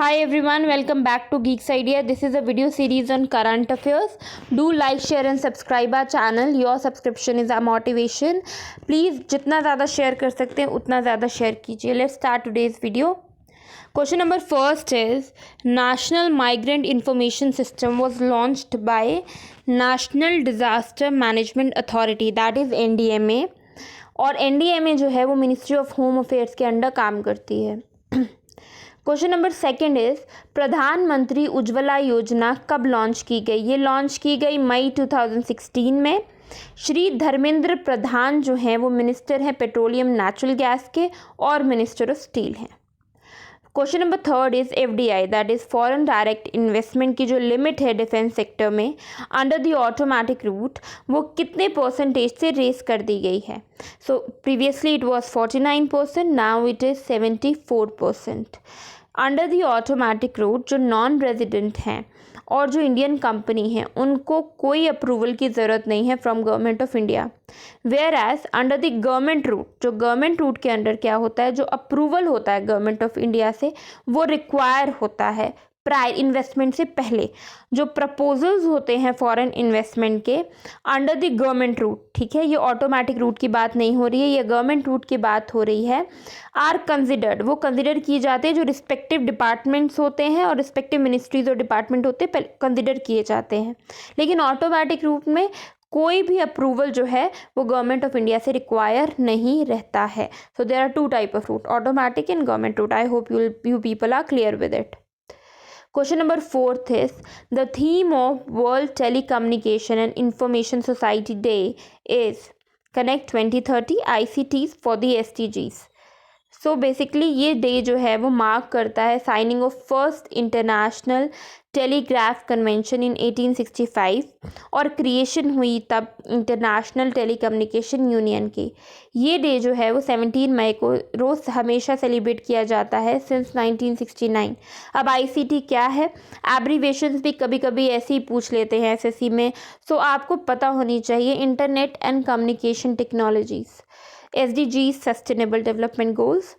Hi everyone, welcome back to Geeks Idea. This is a video series on current affairs. Do like, share and subscribe our channel. Your subscription is our motivation. Please जितना ज़्यादा share कर सकते हैं उतना ज़्यादा share कीजिए. Let's start today's video. Question number first is National Migrant Information System was launched by National Disaster Management Authority, that is NDMA. और NDMA जो है वो मिनिस्ट्री ऑफ होम अफेयर्स के अंडर काम करती है. क्वेश्चन नंबर सेकंड इज प्रधानमंत्री उज्ज्वला योजना कब लॉन्च की गई. ये लॉन्च की गई मई 2016 में. श्री धर्मेंद्र प्रधान जो हैं वो मिनिस्टर हैं पेट्रोलियम नेचुरल गैस के और मिनिस्टर ऑफ स्टील हैं. Question number third is FDI, that is foreign direct investment की जो लिमिट है डिफेंस सेक्टर में अंडर द ऑटोमेटिक रूट वो कितने परसेंटेज से रेस कर दी गई है. So previously it was 49%, now it is 74%. Under the automatic route जो नॉन रेजिडेंट हैं और जो इंडियन कंपनी हैं उनको कोई अप्रूवल की ज़रूरत नहीं है from government of India. Where as under the government route, जो गवर्नमेंट रूट के अंडर क्या होता है, जो अप्रूवल होता है गवर्नमेंट ऑफ इंडिया से वो रिक्वायर होता है प्रायर इन्वेस्टमेंट से पहले. जो प्रपोजल्स होते हैं फॉरेन इन्वेस्टमेंट के अंडर द गवर्नमेंट रूट, ठीक है, ये ऑटोमेटिक रूट की बात नहीं हो रही है, ये गवर्नमेंट रूट की बात हो रही है, आर कंसिडर्ड, वो कंसिडर किए जाते हैं. जो रिस्पेक्टिव डिपार्टमेंट्स होते हैं और रिस्पेक्टिव मिनिस्ट्रीज और डिपार्टमेंट होते हैं कंसिडर किए जाते हैं. लेकिन ऑटोमेटिक रूट में कोई भी अप्रूवल जो है वो गवर्नमेंट ऑफ इंडिया से रिक्वायर नहीं रहता है. So there are two type of route, automatic and government route. I hope you people are clear with it. Question number fourth is the theme of World Telecommunication and Information Society Day is Connect 2030 ICTs for the SDGs. So basically ये day जो है वो mark करता है signing of first international telegraph convention in 1865 और creation हुई तब international telecommunication union की. ये डे जो है वो 17 मई को रोज़ हमेशा सेलिब्रेट किया जाता है सिंस 1969. अब आईसीटी क्या है, एब्रीवेशंस भी कभी कभी ऐसे ही पूछ लेते हैं एसएससी में, सो आपको पता होनी चाहिए internet and communication technologies, SDGs sustainable development goals.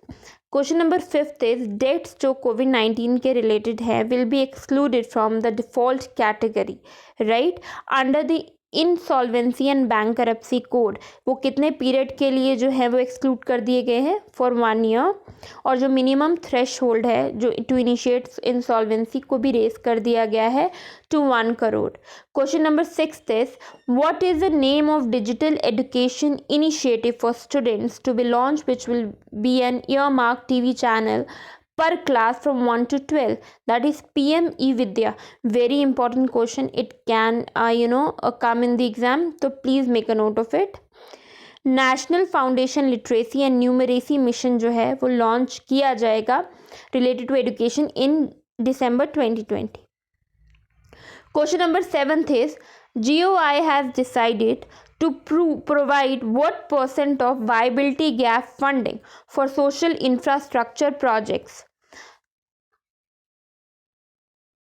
Question number fifth is dates जो कोविड-19 के रिलेटेड है will be excluded from the default category, right, under the insolvency and bankruptcy code. वो कितने पीरियड के लिए जो है वो एक्सक्लूड कर दिए गए हैं, फॉर 1 ईयर. और जो मिनिमम थ्रेश होल्ड है जो टू इनिशिएट इंसॉल्वेंसी को भी रेस कर दिया गया है to 1 crore. Question number sixth is what is the name of digital education initiative for students to be launch which will be an earmark TV channel per class from 1 to 12, that is PM E-Vidya. Very important question, it can come in the exam, so please make a note of it. National foundation literacy and numeracy mission जो है वो launch किया जाएगा related to education in December 2020. Question number seventh is GOI has decided to provide what % of viability gap funding for social infrastructure projects.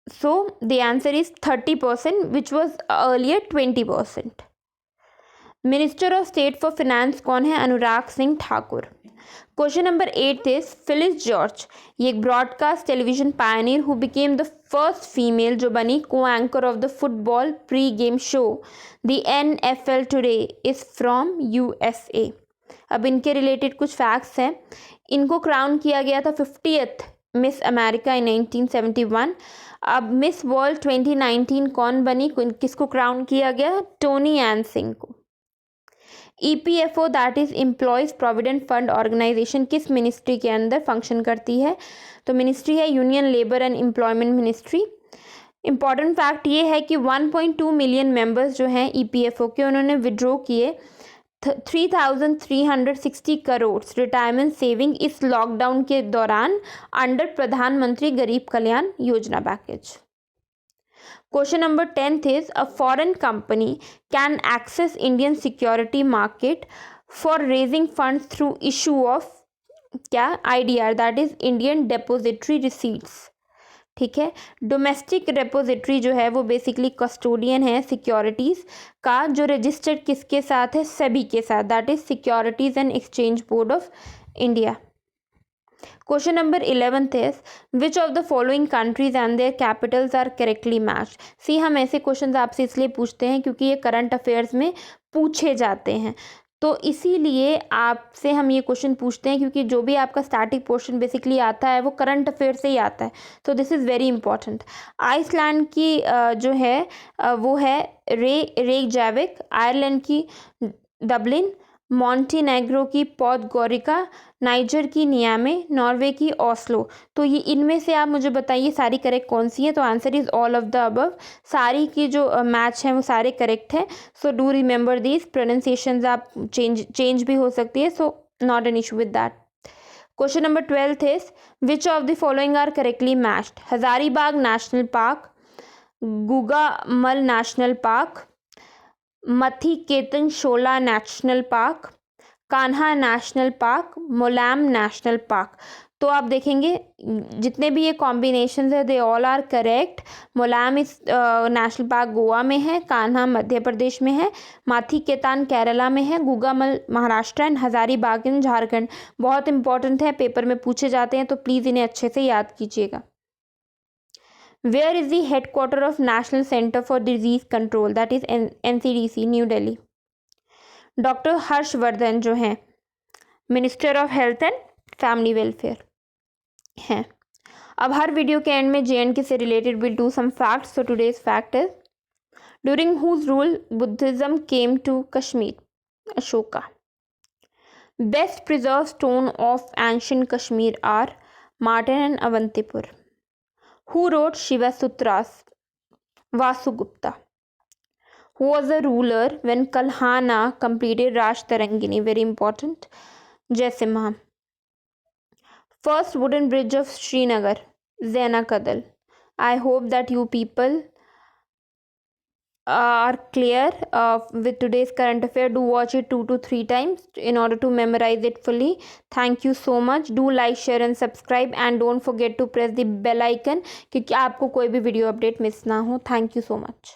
So the answer is 30%, which was earlier 20%. Minister of state for finance कौन है, Anurag Singh Thakur. Question number 8 is Phyllis George, ये एक broadcast television pioneer who became the first female जो बनी co-anchor of the football pre game show the NFL today is from USA. अब इनके related कुछ facts हैं. इनको क्राउन किया गया था 50th मिस अमेरिका इन 1971. अब मिस वर्ल्ड 2019 कौन बनी, किसको क्राउन किया गया, टोनी एन सिंह को. EPFO that is employees provident fund organisation किस मिनिस्ट्री के अंदर फंक्शन करती है, तो मिनिस्ट्री है union labour and employment ministry. Important fact ये है कि 1.2 मिलियन मेंबर्स जो हैं EPFO के उन्होंने विड्रॉ किए 3,360 करोड़ रिटायरमेंट सेविंग इस लॉकडाउन के दौरान अंडर प्रधानमंत्री गरीब Kalyan Yojana package. Question number 10th is a foreign company can access Indian security market for raising funds through issue of क्या IDR, that is Indian Depository Receipts. ठीक है, डोमेस्टिक रेपोजिटरी जो है वो बेसिकली कस्टोडियन है सिक्योरिटीज़ का जो रजिस्टर्ड किसके साथ है, सेबी के साथ, that is securities and exchange board of India. Question number 11th is which of the following countries and their capitals are correctly matched. See हम ऐसे क्वेश्चंस आपसे इसलिए पूछते हैं क्योंकि ये करंट अफेयर्स में पूछे जाते हैं, तो इसीलिए आपसे हम ये क्वेश्चन पूछते हैं क्योंकि जो भी आपका स्टैटिक पोर्शन बेसिकली आता है वो करंट अफेयर से ही आता है, तो this is very important. Iceland की जो है वो है रेकजाविक, आयरलैंड की डबलिन, मॉन्टीनेग्रो की पॉडगोरिका, नाइजर की नियामे, नॉर्वे की ओस्लो। तो ये इनमें से आप मुझे बताइए सारी करेक्ट कौन सी है। तो answer is all of the above. सारी की जो मैच हैं वो सारे करेक्ट हैं। So do remember these. Pronunciations आप चेंज भी हो सकती है, so not an issue with that. Question number 12 is which of the following are correctly matched. Hazaribagh national park, Gugamal national park, Mathikettan Shola national park, Kanha national park, Mouling national park. तो आप देखेंगे जितने भी ये कॉम्बिनेशन है दे ऑल आर करेक्ट। मोलैम इस national park Goa में है, कान्हा मध्य प्रदेश में है, माथीकेतन केरला में है, गुगामल महाराष्ट्र एंड हजारीबाग इन झारखंड। बहुत इंपॉर्टेंट है, पेपर में पूछे जाते हैं, तो प्लीज़ इन्हें अच्छे से याद कीजिएगा। Where is the headquarter of National Center for Disease Control, that is NCDC, New Delhi. Doctor Harshvardhan जो हैं minister of health and family welfare हैं। अब हर वीडियो के एंड में JNK से related will do some facts. So today's fact is during whose rule Buddhism came to Kashmir, Ashoka. Best preserved stone of ancient Kashmir are Martand and Avantipur. Who wrote Shiva Sutras? Vasugupta. Who was the ruler when Kalhana completed Raj Tarangini? Very important. Jaisimha. First wooden bridge of Srinagar, Zaina Kadal. I hope that you people are clear with today's current affair. Do watch it 2 to 3 times in order to memorize it fully. Thank you so much. Do like, share and subscribe and don't forget to press the bell icon क्योंकि आपको कोई भी video update miss ना हो। Thank you so much.